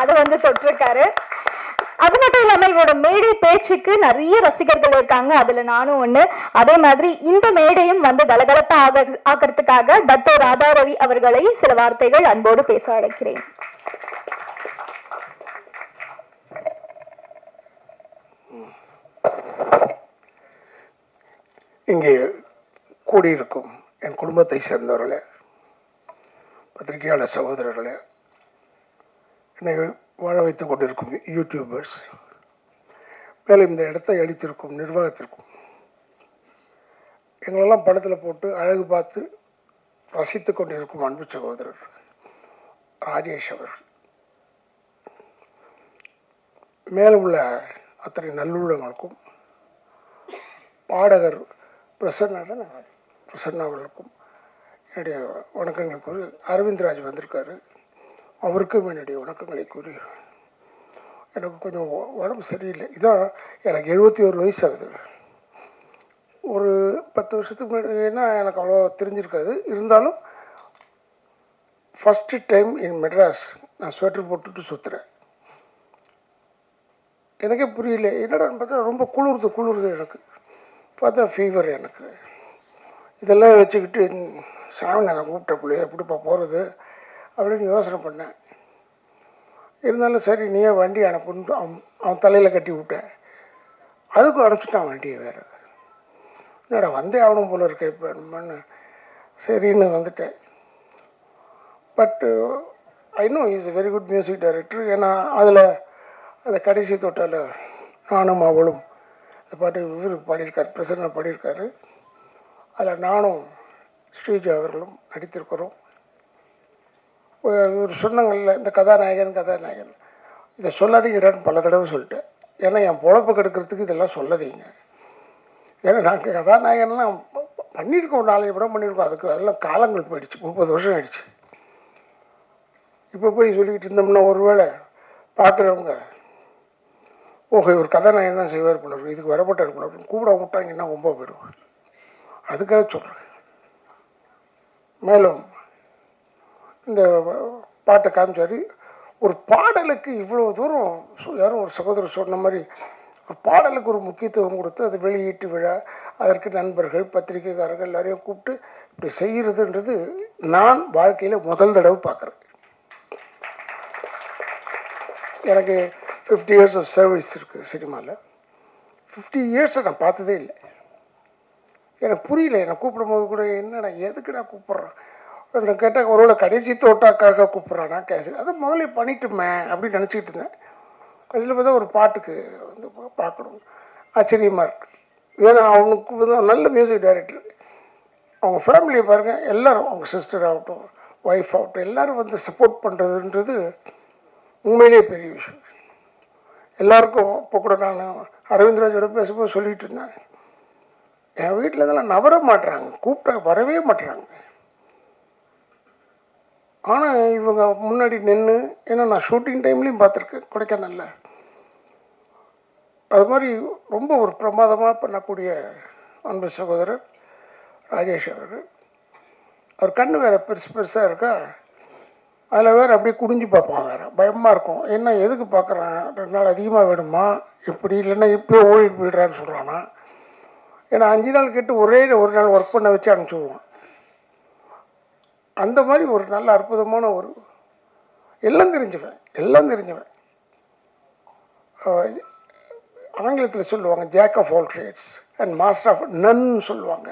அதை வந்து தொட்டிருக்காரு. அது மட்டும் இல்லாம இவரோட மேடை பேச்சுக்கு நிறைய ரசிகர்கள் இருக்காங்க, அதுல நானும் ஒண்ணு. அதே மாதிரி இந்த மேடையும் வந்து கலகலப்பா ஆக்கிறதுக்காக டத்தோ ராதாரவி அவர்களை சில வார்த்தைகள் அன்போடு பேச அழைக்கிறேன். இங்கே கூடியிருக்கும் என் குடும்பத்தை சேர்ந்தவர்களே, பத்திரிகையாளர் சகோதரர்களே, என்னை வாழ வைத்துக் கொண்டிருக்கும் யூடியூபர்ஸ், மேலும் இந்த இடத்தை அளித்திருக்கும் நிர்வாகத்திற்கும், எங்களெல்லாம் படத்தில் போட்டு அழகு பார்த்து ரசித்து கொண்டிருக்கும் அன்பு சகோதரர் ராஜேஷ் அவர்கள், மேலும் உள்ள அத்தனை நல்லுள்ளங்களுக்கும், பாடகர் பிரசன்னா அவர்களுக்கும் என்னுடைய வணக்கங்களை கூறி, அரவிந்த்ராஜ் வந்திருக்காரு, அவருக்கும் என்னுடைய வணக்கங்களை கூறி, எனக்கு கொஞ்சம் உடம்பு சரியில்லை. இதான் எனக்கு 71 வயசு ஆகுது. ஒரு 10 வருஷத்துக்கு முன்னாடினா எனக்கு அவ்வளோ தெரிஞ்சிருக்காது. இருந்தாலும் ஃபஸ்ட்டு டைம் இன் மெட்ராஸ் நான் ஸ்வெட்டர் போட்டுட்டு சுற்றுறேன். எனக்கே புரியல, என்னடான்னு பார்த்தா ரொம்ப குளிருது எனக்கு. பார்த்தா ஃபீவர் எனக்கு. இதெல்லாம் வச்சுக்கிட்டு சாமி நாங்கள் கூப்பிட்ட பிள்ளைய எப்படிப்பா போகிறது அப்படின்னு யோசனை பண்ணேன். இருந்தாலும் சரி நீயே வண்டி அனுப்புன்னு அவன் தலையில் கட்டி விட்டேன். அதுக்கும் அனுப்பிச்சிட்டான் வண்டியை வேறு. என்னடா வந்தே ஆகணும் போல இருக்கேன் இப்போ நம்மன்னு சரின்னு வந்துட்டேன். பட்டு I know is a very good music director. ஏன்னா அதில் அந்த கடைசி தொட்டால் நானும் அவளும் அந்த பாட்டு இவருக்கு பாடியிருக்காரு, பிரசன்னா பாடியிருக்காரு. அதில் நானும் ஸ்ரீஜா அவர்களும் நடித்திருக்கிறோம். இவர் சொன்னாங்கல்ல இந்த கதாநாயகன் இதை சொல்லாதீங்கடான்னு பல தடவை சொல்லிட்டேன். ஏன்னா என் பொழப்பு கெடுக்கிறதுக்கு இதெல்லாம் சொல்லாதீங்க. ஏன்னா நாங்கள் கதாநாயகன்லாம் பண்ணியிருக்கோம், 4 படம் பண்ணியிருக்கோம். அதெல்லாம் காலங்கள் போயிடுச்சு, 30 வருஷம் ஆயிடுச்சு. இப்போ போய் சொல்லிக்கிட்டு இருந்தோம்னா ஒருவேளை பார்க்குறவங்க ஓகே ஒரு கதாநாயகன் தான் செய்வார் பண்ணுறோம், இதுக்கு வரப்பட்டார் பண்ணுறோம் கூப்பிட விட்டாங்கன்னா ரொம்ப போயிடுவோம். அதுக்காக சொல்கிறேன். மேலும் இந்த பாட்டை காமிச்சார். ஒரு பாடலுக்கு இவ்வளோ தூரம் யாரும் ஒரு சகோதரர் சொன்ன மாதிரி ஒரு பாடலுக்கு ஒரு முக்கியத்துவம் கொடுத்து அது வெளியீட்டு விழா, அதற்கு நண்பர்கள் பத்திரிகைக்காரர்கள் எல்லாரையும் கூப்பிட்டு இப்படி செய்கிறதுன்றது நான் வாழ்க்கையில் முதல் தடவை பார்க்குறேன். எனக்கு 50 years ஆஃப் சர்வீஸ் இருக்குது சினிமாவில். 50 years நான் பார்த்ததே இல்லை. எனக்கு புரியல. என்னை கூப்பிடும்போது கூட என்னடா எதுக்குடா கூப்பிட்றான் கேட்டால் ஒருவேளை கடைசி தோட்டாக்காக கூப்பிட்றானா கேசு அதை முதல்ல பண்ணிட்டுமே அப்படின்னு நினச்சிக்கிட்டு இருந்தேன். கடைசியில் பார்த்தா ஒரு பாட்டுக்கு வந்து பார்க்கணும், ஆச்சரியமாக இருக்குது. ஏன்னா அவனுக்கு வந்து நல்ல மியூசிக் டைரக்டர். அவங்க ஃபேமிலியை பாருங்கள், எல்லோரும் அவங்க சிஸ்டர் ஆகட்டும் ஒய்ஃப் ஆகட்டும் எல்லோரும் வந்து சப்போர்ட் பண்ணுறதுன்றது உண்மையிலேயே பெரிய விஷயம். எல்லாருக்கும் இப்போ கூட நான் அரவிந்த்ராஜோட பேசும்போது சொல்லிகிட்டு இருந்தேன், என் வீட்டில் இதெல்லாம் நவர மாட்டுறாங்க, கூப்பிட்டா வரவே மாட்டுறாங்க. ஆனால் இவங்க முன்னாடி நின்று, ஏன்னா நான் ஷூட்டிங் டைம்லேயும் பார்த்துருக்கேன் கொடைக்கானலில், அது மாதிரி ரொம்ப ஒரு பிரமாதமாக பண்ணக்கூடிய அன்பு சகோதரர் ராஜேஷ் அவர்கள். அவர் கண் வேறு பெருசாக இருக்கா, அதில் வேறு அப்படியே குடிஞ்சு பார்ப்பான், வேறு பயமாக இருக்கும். என்ன எதுக்கு பார்க்குறான், 2 நாள் அதிகமாக வேணுமா எப்படி, இல்லைன்னா இப்போ ஓடிட்டு போயிடுறான்னு சொல்கிறானா. ஏன்னா 5 நாள் கேட்டு ஒரே ஒரு நாள் ஒர்க் பண்ண வச்சு அனுப்பிச்சுடுவான். அந்த மாதிரி ஒரு நல்ல அற்புதமான ஒரு எல்லாம் தெரிஞ்சவன். ஆங்கிலத்தில் சொல்லுவாங்க jack of all trades and master of none சொல்லுவாங்க.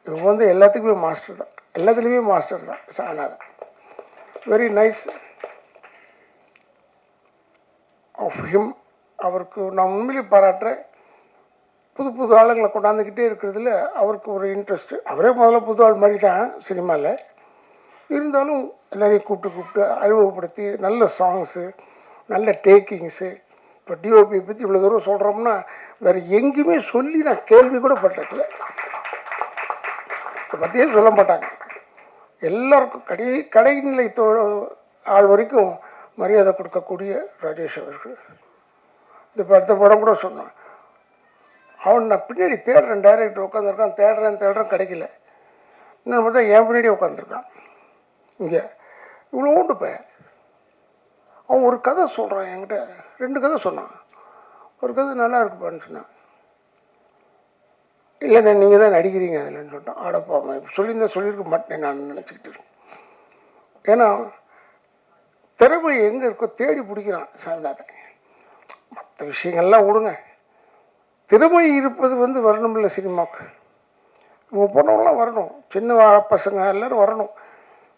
இவங்க வந்து எல்லாத்துக்குமே மாஸ்டர் தான், எல்லாத்துலேயுமே மாஸ்டர் தான். சாணாதான் வெரி நைஸ் ஆஃப் ஹிம். அவருக்கு நான் உண்மையிலேயே பாராட்டுறேன். புது ஆளுங்களை கொண்டாந்துக்கிட்டே இருக்கிறதுல அவருக்கு ஒரு இன்ட்ரெஸ்ட்டு. அவரே முதல்ல புது ஆள் மாதிரி தான் சினிமாவில் இருந்தாலும் எல்லோரையும் கூப்பிட்டு அறிமுகப்படுத்தி நல்ல சாங்ஸு, நல்ல டேக்கிங்ஸு. இப்போ டிஓபியை பற்றி இவ்வளோ தூரம் சொல்கிறோம்னா வேறு எங்கேயுமே சொல்லி நான் கேள்வி கூட பட்டதில்ல. இதை பற்றியே சொல்ல மாட்டாங்க. எல்லாருக்கும் கடைநிலை ஆள் வரைக்கும் மரியாதை கொடுக்கக்கூடிய ராஜேஷ் அவர்கள். இந்த அடுத்த படம் கூட சொன்னான், அவன் நான் பின்னாடி தேடுறேன், டைரக்டர் உட்காந்துருக்கான், தேடுறேன் கிடைக்கல. இன்னும் பார்த்தா என் பின்னாடி உட்காந்துருக்கான். இங்கே இவ்வளோண்டு பையன் அவன் ஒரு கதை சொல்கிறான் என்கிட்ட, 2 கதை சொன்னான். ஒரு கதை நல்லா இருக்குப்பான்னு சொன்னான். இல்லைண்ணே நீங்கள் தான் நடிக்கிறீங்க அதில்ன்னு சொன்னான். ஆடப்பாமா இப்போ சொல்லியிருக்க மாட்டேன் நான் நினச்சிக்கிட்டு. ஏன்னா திறமை எங்கே இருக்கோ தேடி பிடிக்கிறான் சாமிநாதன். மற்ற விஷயங்கள்லாம் விடுங்க, திறமை இருப்பது வரணும்ல சினிமாவுக்கு. இவங்க போனவங்களாம் வரணும், சின்ன பசங்க எல்லோரும் வரணும்.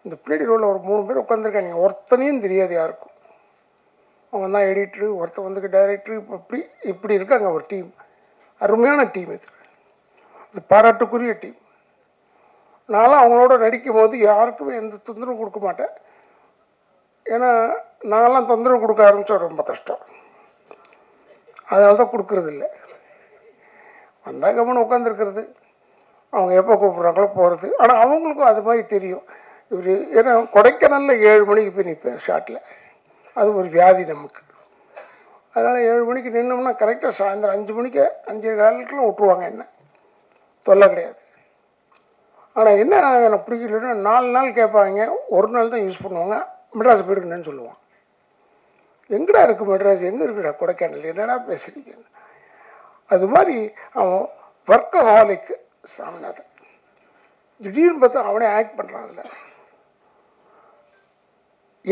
இந்த பின்னாடி ரோலில் ஒரு 3 பேர் உட்காந்துருக்காங்க, ஒருத்தனையும் தெரியாது யாருக்கும். அவங்க தான் எடிட்ரு, ஒருத்தர் வந்துக்கு டைரக்டரு, இப்போ இப்படி இருக்காங்க ஒரு டீம். அருமையான டீம் இது பாராட்டுக்குரிய டீம். நான்லாம் அவங்களோட நடிக்கும் போது யாருக்குமே எந்த தொந்தரவும் கொடுக்க மாட்டேன். ஏன்னா நான்லாம் தொந்தரவு கொடுக்க ஆரம்பித்தா ரொம்ப கஷ்டம். அதனால தான் கொடுக்குறதில்ல. வந்தால் கவனம் உட்காந்துருக்கிறது, அவங்க எப்போ கூப்பிட்றாங்களோ போகிறது. ஆனால் அவங்களுக்கும் அது மாதிரி தெரியும். இவர் ஏன்னா கொடைக்கானலில் 7 மணிக்கு போய் நிற்பேன் ஷாட்டில். அது ஒரு வியாதி நமக்கு. அதனால் 7 மணிக்கு நின்னோம்னா கரெக்டாக சாயந்தரம் 5 மணிக்கு 5:15 விட்டுருவாங்க, என்ன தொல்லை கிடையாது. ஆனால் என்ன எனக்கு பிடிக்கலன்னா 4 நாள் கேட்பாங்க, ஒரு நாள் தான் யூஸ் பண்ணுவாங்க. மெட்ராஸ் போயிருக்குன்னு சொல்லுவான். எங்கடா இருக்குது மெட்ராஸ், எங்கே இருக்குடா கொடைக்கானல், என்னடா பேசுகிறீங்க. அது மாதிரி அவன் வர்க்கஹாலிக்கு சாமிநாதன். திடீர்னு பார்த்தா அவனே ஆக்ட் பண்ணுறான். அதில்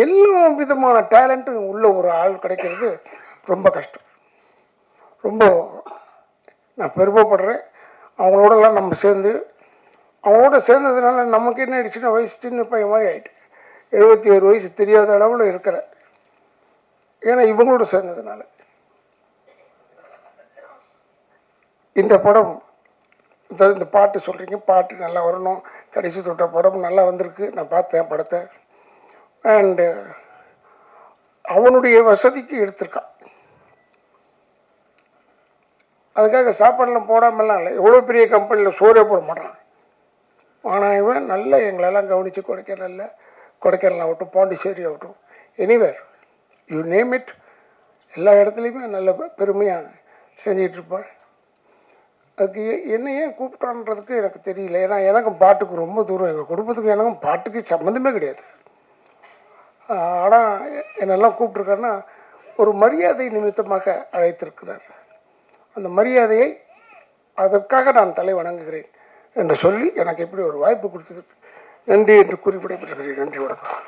எல்லா விதமான டேலண்ட்டும் உள்ள ஒரு ஆள் கிடைக்கிறது ரொம்ப கஷ்டம். ரொம்ப நான் பெருமைப்படுறேன். அவங்களோடலாம் நம்ம அவங்களோட சேர்ந்ததுனால நமக்கு என்ன ஆயிடுச்சுன்னா, வயசு சின்ன பையன் மாதிரி ஆகிட்டு 71 வயசு தெரியாத அளவில் இருக்கிறேன். ஏன்னா இவங்களோட சேர்ந்ததுனால. இந்த படம், இந்த பாட்டு சொல்கிறீங்க, பாட்டு நல்லா வரணும். கடைசி தொட்ட படம் நல்லா வந்திருக்கு, நான் பார்த்தேன் படத்தை. அண்டு அவனுடைய வசதிக்கு எடுத்திருக்கான். அதுக்காக சாப்பாடெல்லாம் போடாமலாம் இல்லை. எவ்வளோ பெரிய கம்பெனியில் சோறே போட மாட்டான். ஆனால் இவன் நல்லா எங்களெல்லாம் கவனித்து கொடைக்கானல் ஆகட்டும், பாண்டிச்சேரி ஆகட்டும், எனிவேர் யூ நேம் இட், எல்லா இடத்துலையுமே நல்ல பெருமையாக செஞ்சிகிட்ருப்பேன். அதுக்கு என்ன ஏன் கூப்பிட்டான்றதுக்கு எனக்கு தெரியல. ஏன்னா எனக்கும் பாட்டுக்கு ரொம்ப தூரம், எங்கள் குடும்பத்துக்கும் எனக்கும் பாட்டுக்கு சம்மந்தமே கிடையாது. ஆனால் என்னெல்லாம் கூப்பிட்ருக்காருன்னா ஒரு மரியாதை நிமித்தமாக அழைத்திருக்கிறார். அந்த மரியாதையை அதற்காக நான் தலை வணங்குகிறேன் என்று சொல்லி எனக்கு எப்படி ஒரு வாய்ப்பு கொடுத்ததுக்கு நன்றி என்று கூறி விடைபெறுகிறேன். நன்றி, வணக்கம்.